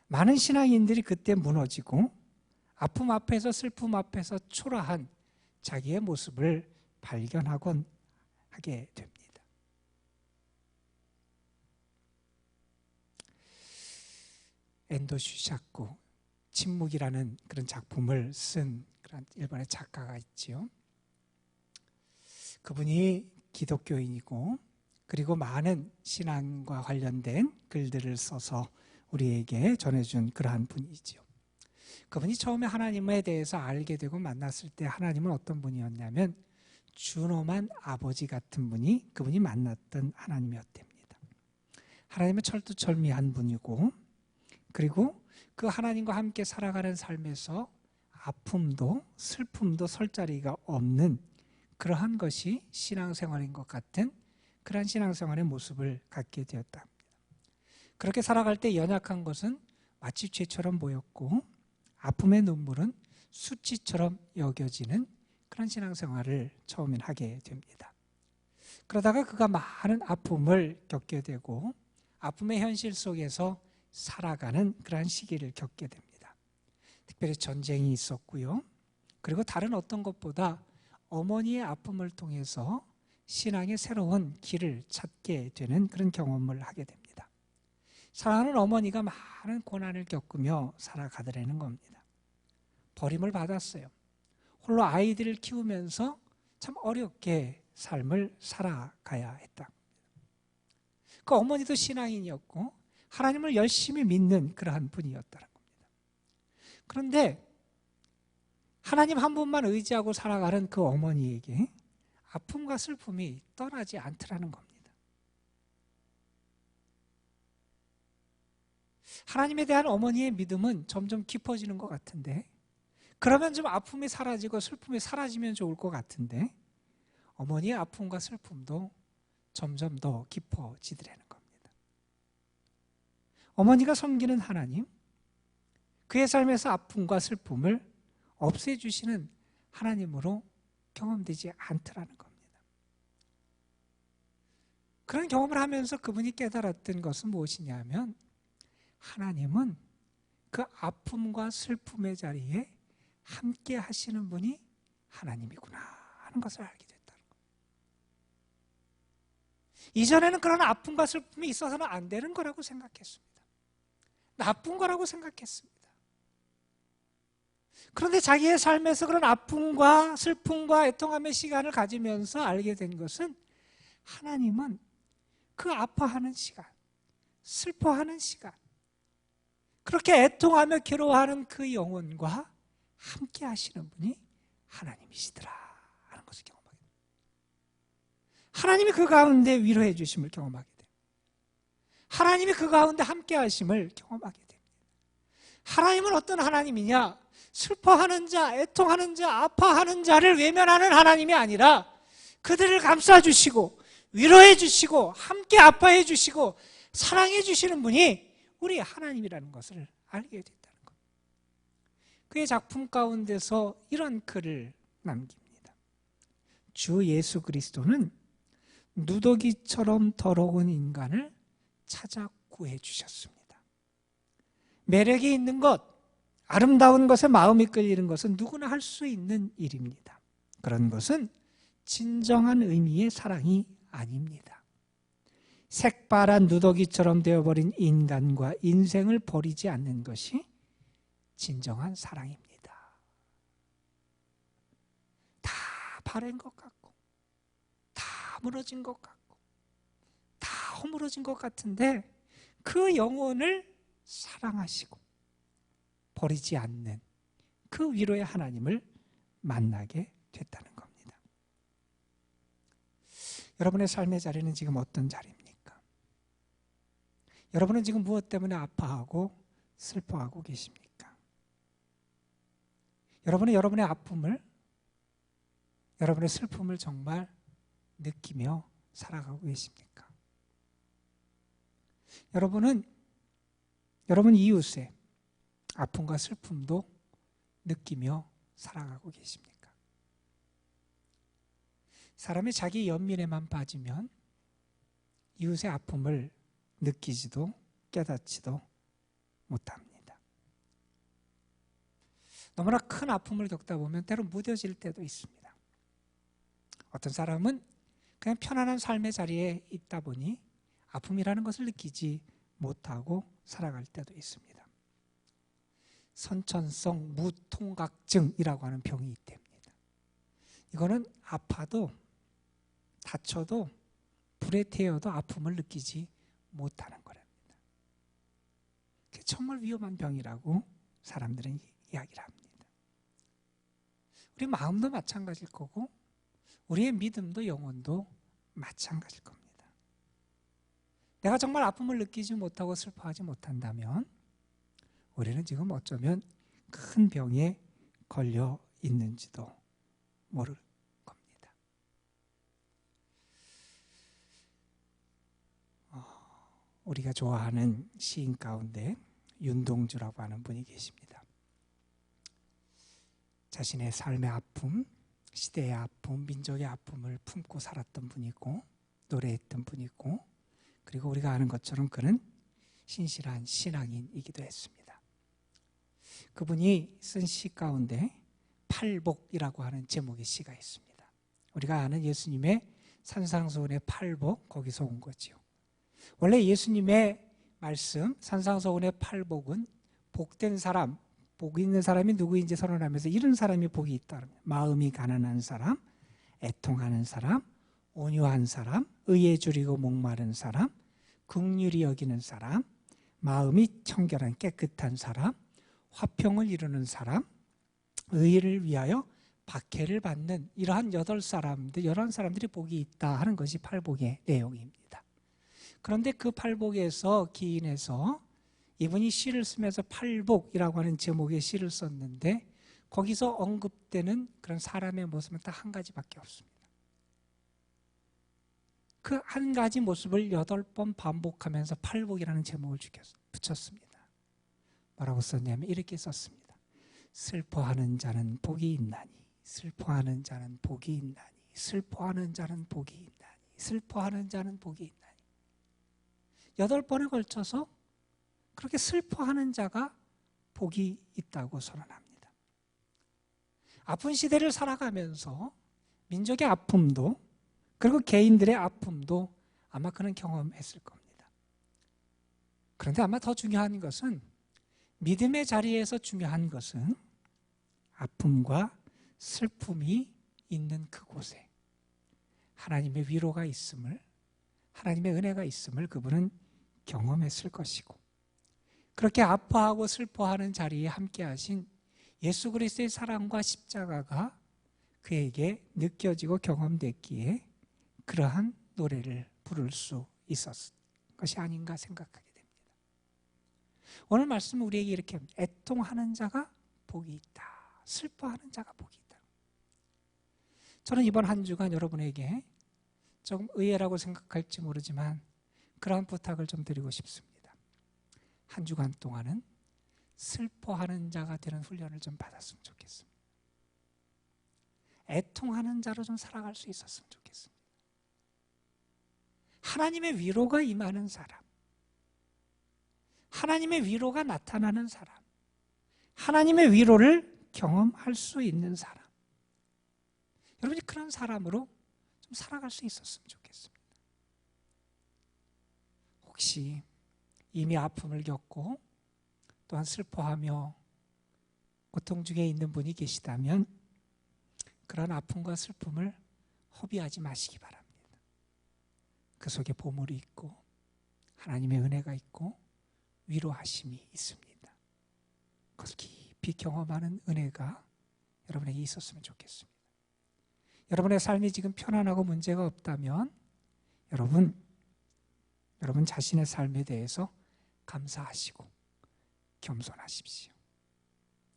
많은 신앙인들이 그때 무너지고 아픔 앞에서 슬픔 앞에서 초라한 자기의 모습을 발견하곤 하게 됩니다. 엔도 슈샤코 침묵이라는 그런 작품을 쓴 그런 일본의 작가가 있지요. 그분이 기독교인이고 그리고 많은 신앙과 관련된 글들을 써서 우리에게 전해준 그러한 분이지요. 그분이 처음에 하나님에 대해서 알게 되고 만났을 때 하나님은 어떤 분이었냐면 준엄한 아버지 같은 분이 그분이 만났던 하나님이었답니다. 하나님은 철두철미한 분이고 그리고 그 하나님과 함께 살아가는 삶에서 아픔도 슬픔도 설 자리가 없는 그러한 것이 신앙생활인 것 같은 그러한 신앙생활의 모습을 갖게 되었답니다. 그렇게 살아갈 때 연약한 것은 마치 죄처럼 보였고 아픔의 눈물은 수치처럼 여겨지는 그런 신앙생활을 처음엔 하게 됩니다. 그러다가 그가 많은 아픔을 겪게 되고 아픔의 현실 속에서 살아가는 그러한 시기를 겪게 됩니다. 특별히 전쟁이 있었고요. 그리고 다른 어떤 것보다 어머니의 아픔을 통해서 신앙의 새로운 길을 찾게 되는 그런 경험을 하게 됩니다. 사랑하는 어머니가 많은 고난을 겪으며 살아가더라는 겁니다. 버림을 받았어요. 홀로 아이들을 키우면서 참 어렵게 삶을 살아가야 했다. 그 어머니도 신앙인이었고 하나님을 열심히 믿는 그러한 분이었다는 겁니다. 그런데 하나님 한 분만 의지하고 살아가는 그 어머니에게 아픔과 슬픔이 떠나지 않더라는 겁니다. 하나님에 대한 어머니의 믿음은 점점 깊어지는 것 같은데 그러면 좀 아픔이 사라지고 슬픔이 사라지면 좋을 것 같은데 어머니의 아픔과 슬픔도 점점 더 깊어지더라는 겁니다. 어머니가 섬기는 하나님, 그의 삶에서 아픔과 슬픔을 없애주시는 하나님으로 경험되지 않더라는 겁니다. 그런 경험을 하면서 그분이 깨달았던 것은 무엇이냐면 하나님은 그 아픔과 슬픔의 자리에 함께 하시는 분이 하나님이구나 하는 것을 알게 됐다는 거예요. 이전에는 그런 아픔과 슬픔이 있어서는 안 되는 거라고 생각했습니다. 나쁜 거라고 생각했습니다. 그런데 자기의 삶에서 그런 아픔과 슬픔과 애통함의 시간을 가지면서 알게 된 것은 하나님은 그 아파하는 시간, 슬퍼하는 시간, 그렇게 애통하며 괴로워하는 그 영혼과 함께 하시는 분이 하나님이시더라 하는 것을 경험하게 됩니다. 하나님이 그 가운데 위로해 주심을 경험하게 됩니다. 하나님이 그 가운데 함께 하심을 경험하게 됩니다. 하나님은 어떤 하나님이냐? 슬퍼하는 자, 애통하는 자, 아파하는 자를 외면하는 하나님이 아니라 그들을 감싸주시고 위로해 주시고 함께 아파해 주시고 사랑해 주시는 분이 우리 하나님이라는 것을 알게 됐다는 것. 그의 작품 가운데서 이런 글을 남깁니다. 주 예수 그리스도는 누더기처럼 더러운 인간을 찾아 구해 주셨습니다. 매력이 있는 것, 아름다운 것에 마음이 끌리는 것은 누구나 할 수 있는 일입니다. 그런 것은 진정한 의미의 사랑이 아닙니다. 색바란 누더기처럼 되어버린 인간과 인생을 버리지 않는 것이 진정한 사랑입니다. 다 바랜 것 같고 다 무너진 것 같고 다 허물어진 것 같은데 그 영혼을 사랑하시고 버리지 않는 그 위로의 하나님을 만나게 됐다는 겁니다. 여러분의 삶의 자리는 지금 어떤 자리입니까? 여러분은 지금 무엇 때문에 아파하고 슬퍼하고 계십니까? 여러분은 여러분의 아픔을, 여러분의 슬픔을 정말 느끼며 살아가고 계십니까? 여러분은 여러분 이웃의 아픔과 슬픔도 느끼며 살아가고 계십니까? 사람이 자기 연민에만 빠지면 이웃의 아픔을 느끼지도 깨닫지도 못합니다. 너무나 큰 아픔을 겪다 보면 때로 무뎌질 때도 있습니다. 어떤 사람은 그냥 편안한 삶의 자리에 있다 보니 아픔이라는 것을 느끼지 못하고 살아갈 때도 있습니다. 선천성 무통각증이라고 하는 병이 있답니다. 이거는 아파도 다쳐도 불에 태워도 아픔을 느끼지 못하는 거랍니다. 정말 위험한 병이라고 사람들은 이야기를 합니다. 우리 마음도 마찬가지일 거고 우리의 믿음도 영혼도 마찬가지일 겁니다. 내가 정말 아픔을 느끼지 못하고 슬퍼하지 못한다면 우리는 지금 어쩌면 큰 병에 걸려 있는지도 모를 겁니다. 우리가 좋아하는 시인 가운데 윤동주라고 하는 분이 계십니다. 자신의 삶의 아픔, 시대의 아픔, 민족의 아픔을 품고 살았던 분이고 노래했던 분이고 그리고 우리가 아는 것처럼 그는 신실한 신앙인이기도 했습니다. 그분이 쓴 시 가운데 팔복이라고 하는 제목의 시가 있습니다. 우리가 아는 예수님의 산상수훈의 팔복, 거기서 온 거지요. 원래 예수님의 말씀 산상수훈의 팔복은 복된 사람, 복 있는 사람이 누구인지 선언하면서 이런 사람이 복이 있다. 마음이 가난한 사람, 애통하는 사람, 온유한 사람, 의에 줄이고 목마른 사람, 긍휼히 여기는 사람, 마음이 청결한 깨끗한 사람, 화평을 이루는 사람, 의를 위하여 박해를 받는 이러한 11사람들이 복이 있다 하는 것이 팔복의 내용입니다. 그런데 그 팔복에서 기인해서 이분이 시를 쓰면서 팔복이라고 하는 제목의 시를 썼는데 거기서 언급되는 그런 사람의 모습은 딱 한 가지밖에 없습니다. 그 한 가지 모습을 8번 반복하면서 팔복이라는 제목을 붙였습니다. 뭐라고 썼냐면 이렇게 썼습니다. 슬퍼하는 자는 복이 있나니, 슬퍼하는 자는 복이 있나니, 슬퍼하는 자는 복이 있나니, 슬퍼하는 자는 복이 있나니. 8번에 걸쳐서 그렇게 슬퍼하는 자가 복이 있다고 선언합니다. 아픈 시대를 살아가면서 민족의 아픔도 그리고 개인들의 아픔도 아마 그는 경험했을 겁니다. 그런데 아마 더 중요한 것은, 믿음의 자리에서 중요한 것은 아픔과 슬픔이 있는 그곳에 하나님의 위로가 있음을, 하나님의 은혜가 있음을 그분은 경험했을 것이고, 그렇게 아파하고 슬퍼하는 자리에 함께 하신 예수 그리스도의 사랑과 십자가가 그에게 느껴지고 경험됐기에 그러한 노래를 부를 수 있었을 것이 아닌가 생각하게 됩니다. 오늘 말씀은 우리에게 이렇게 합니다. 애통하는 자가 복이 있다. 슬퍼하는 자가 복이 있다. 저는 이번 한 주간 여러분에게 조금 의외라고 생각할지 모르지만 그러한 부탁을 좀 드리고 싶습니다. 한 주간 동안은 슬퍼하는 자가 되는 훈련을 좀 받았으면 좋겠습니다. 애통하는 자로 좀 살아갈 수 있었으면 좋겠습니다. 하나님의 위로가 임하는 사람, 하나님의 위로가 나타나는 사람, 하나님의 위로를 경험할 수 있는 사람, 여러분이 그런 사람으로 좀 살아갈 수 있었으면 좋겠습니다. 혹시 이미 아픔을 겪고 또한 슬퍼하며 고통 중에 있는 분이 계시다면 그런 아픔과 슬픔을 허비하지 마시기 바랍니다. 그 속에 보물이 있고 하나님의 은혜가 있고 위로하심이 있습니다. 그것을 깊이 경험하는 은혜가 여러분에게 있었으면 좋겠습니다. 여러분의 삶이 지금 편안하고 문제가 없다면 여러분 자신의 삶에 대해서 감사하시고 겸손하십시오.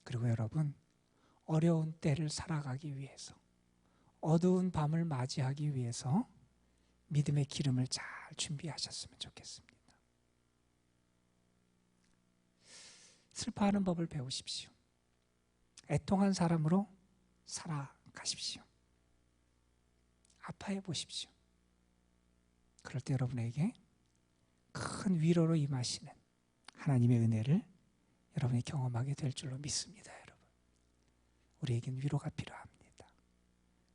그리고 여러분, 어려운 때를 살아가기 위해서, 어두운 밤을 맞이하기 위해서 믿음의 기름을 잘 준비하셨으면 좋겠습니다. 슬퍼하는 법을 배우십시오. 애통한 사람으로 살아가십시오. 아파해 보십시오. 그럴 때 여러분에게 큰 위로로 임하시는 하나님의 은혜를 여러분이 경험하게 될 줄로 믿습니다. 여러분, 우리에겐 위로가 필요합니다.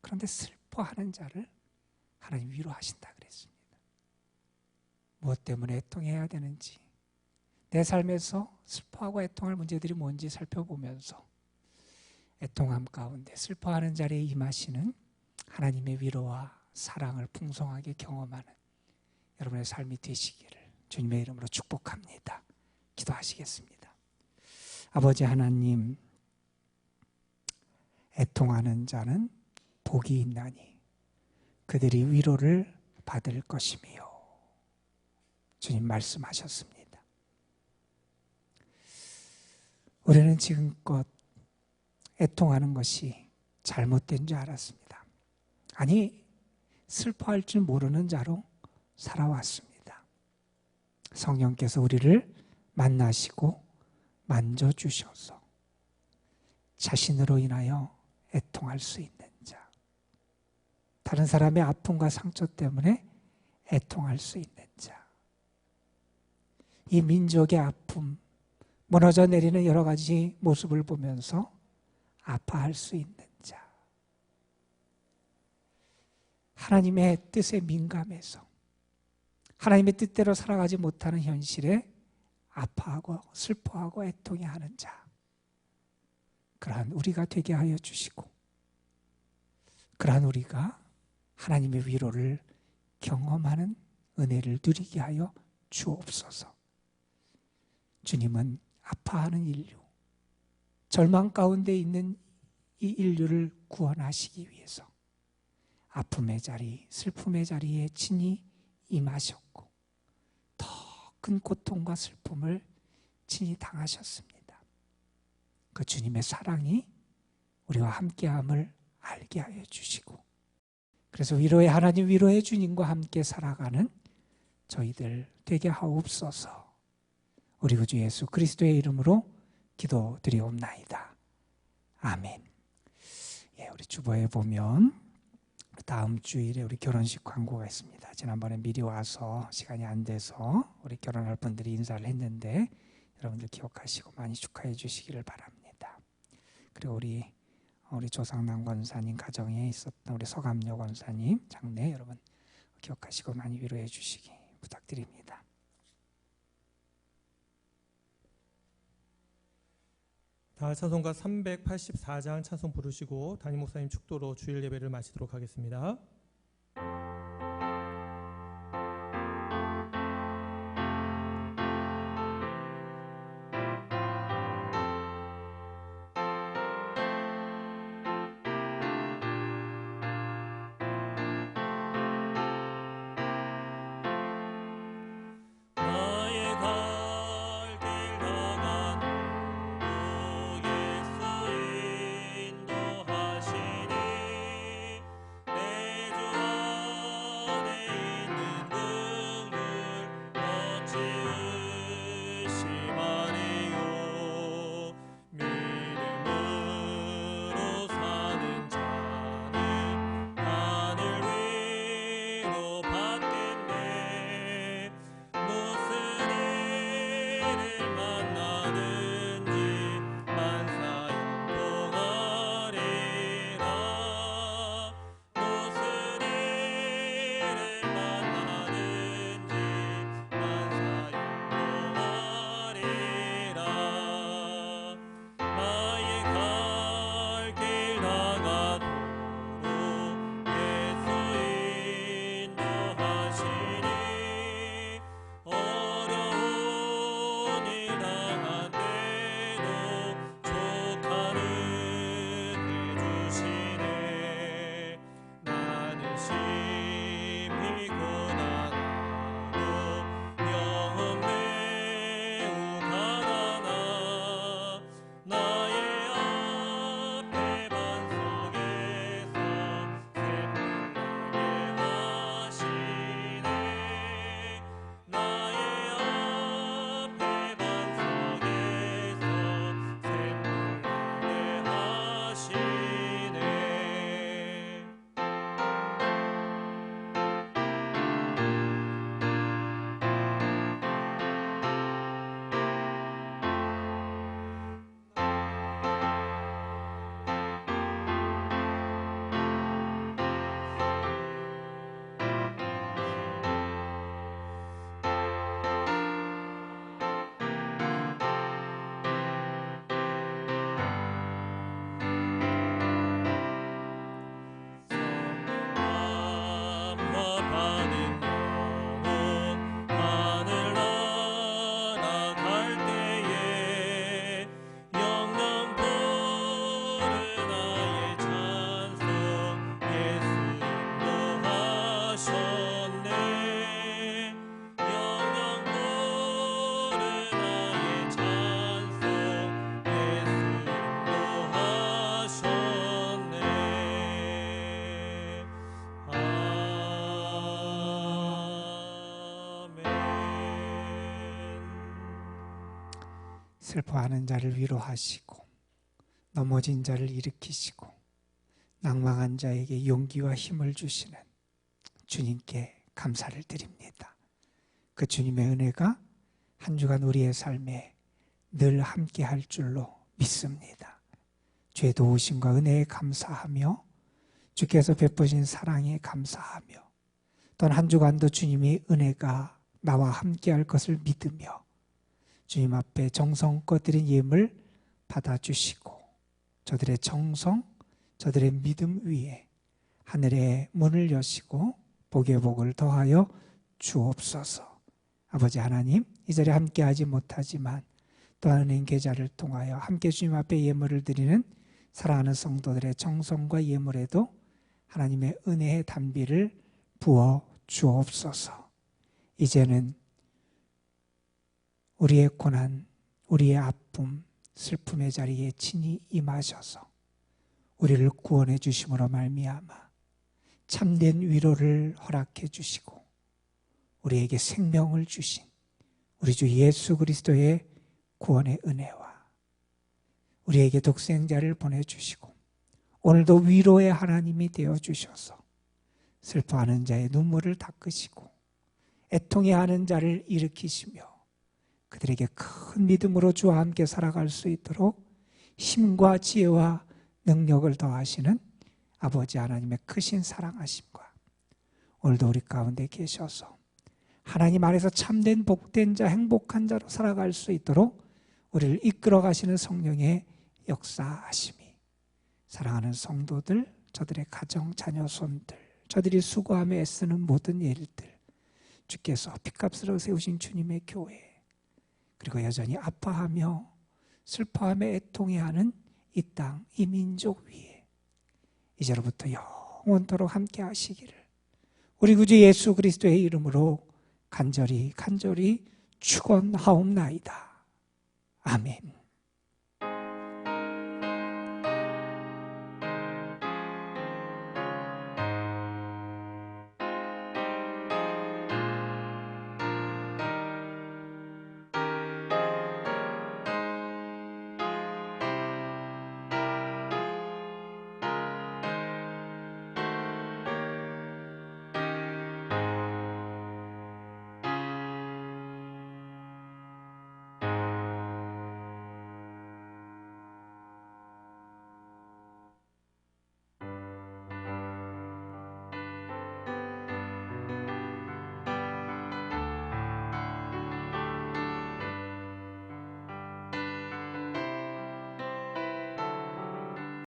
그런데 슬퍼하는 자를 하나님 위로하신다 그랬습니다. 무엇 때문에 애통해야 되는지, 내 삶에서 슬퍼하고 애통할 문제들이 뭔지 살펴보면서 애통함 가운데 슬퍼하는 자리에 임하시는 하나님의 위로와 사랑을 풍성하게 경험하는 여러분의 삶이 되시기를 주님의 이름으로 축복합니다. 기도하시겠습니다. 아버지 하나님, 애통하는 자는 복이 있나니 그들이 위로를 받을 것이며, 주님 말씀하셨습니다. 우리는 지금껏 애통하는 것이 잘못된 줄 알았습니다. 아니, 슬퍼할 줄 모르는 자로 살아왔습니다. 성령께서 우리를 만나시고 만져주셔서 자신으로 인하여 애통할 수 있는 자, 다른 사람의 아픔과 상처 때문에 애통할 수 있는 자, 이 민족의 아픔, 무너져 내리는 여러 가지 모습을 보면서 아파할 수 있는 자, 하나님의 뜻에 민감해서 하나님의 뜻대로 살아가지 못하는 현실에 아파하고 슬퍼하고 애통해하는 자, 그러한 우리가 되게 하여 주시고, 그러한 우리가 하나님의 위로를 경험하는 은혜를 누리게 하여 주옵소서. 주님은 아파하는 인류, 절망 가운데 있는 이 인류를 구원하시기 위해서 아픔의 자리, 슬픔의 자리에 친히 임하셨고 더 큰 고통과 슬픔을 친히 당하셨습니다. 그 주님의 사랑이 우리와 함께함을 알게 하여 주시고, 그래서 위로의 하나님, 위로의 주님과 함께 살아가는 저희들 되게 하옵소서. 우리 구주 예수 그리스도의 이름으로 기도드리옵나이다. 아멘. 예, 우리 주보에 보면 다음 주일에 우리 결혼식 광고가 있습니다. 지난번에 미리 와서 시간이 안 돼서 우리 결혼할 분들이 인사를 했는데 여러분들 기억하시고 많이 축하해 주시기를 바랍니다. 그리고 우리 조상남 권사님 가정에 있었던 우리 서감녀 권사님 장례 여러분 기억하시고 많이 위로해 주시기 부탁드립니다. 다 찬송가 384장 찬송 부르시고 담임 목사님 축도로 주일 예배를 마치도록 하겠습니다. 슬퍼하는 자를 위로하시고 넘어진 자를 일으키시고 낭망한 자에게 용기와 힘을 주시는 주님께 감사를 드립니다. 그 주님의 은혜가 한 주간 우리의 삶에 늘 함께 할 줄로 믿습니다. 주의 도우심과 은혜에 감사하며 주께서 베푸신 사랑에 감사하며 또한 한 주간도 주님의 은혜가 나와 함께 할 것을 믿으며 주님 앞에 정성껏 드린 예물 받아주시고 저들의 정성, 저들의 믿음 위에 하늘의 문을 여시고 복의 복을 더하여 주옵소서. 아버지 하나님, 이 자리에 함께하지 못하지만 또한 은행 계좌를 통하여 함께 주님 앞에 예물을 드리는 사랑하는 성도들의 정성과 예물에도 하나님의 은혜의 단비를 부어 주옵소서. 이제는 우리의 고난, 우리의 아픔, 슬픔의 자리에 친히 임하셔서 우리를 구원해 주심으로 말미암아 참된 위로를 허락해 주시고 우리에게 생명을 주신 우리 주 예수 그리스도의 구원의 은혜와 우리에게 독생자를 보내주시고 오늘도 위로의 하나님이 되어주셔서 슬퍼하는 자의 눈물을 닦으시고 애통해하는 자를 일으키시며 그들에게 큰 믿음으로 주와 함께 살아갈 수 있도록 힘과 지혜와 능력을 더하시는 아버지 하나님의 크신 사랑하심과 오늘도 우리 가운데 계셔서 하나님 안에서 참된 복된 자, 행복한 자로 살아갈 수 있도록 우리를 이끌어 가시는 성령의 역사하심이 사랑하는 성도들, 저들의 가정, 자녀, 손들, 저들이 수고하며 애쓰는 모든 일들, 주께서 핏값으로 세우신 주님의 교회, 그리고 여전히 아파하며 슬퍼하며 애통해하는 이 땅, 이 민족 위에 이제로부터 영원토록 함께 하시기를 우리 구주 예수 그리스도의 이름으로 간절히 축원하옵나이다. 아멘.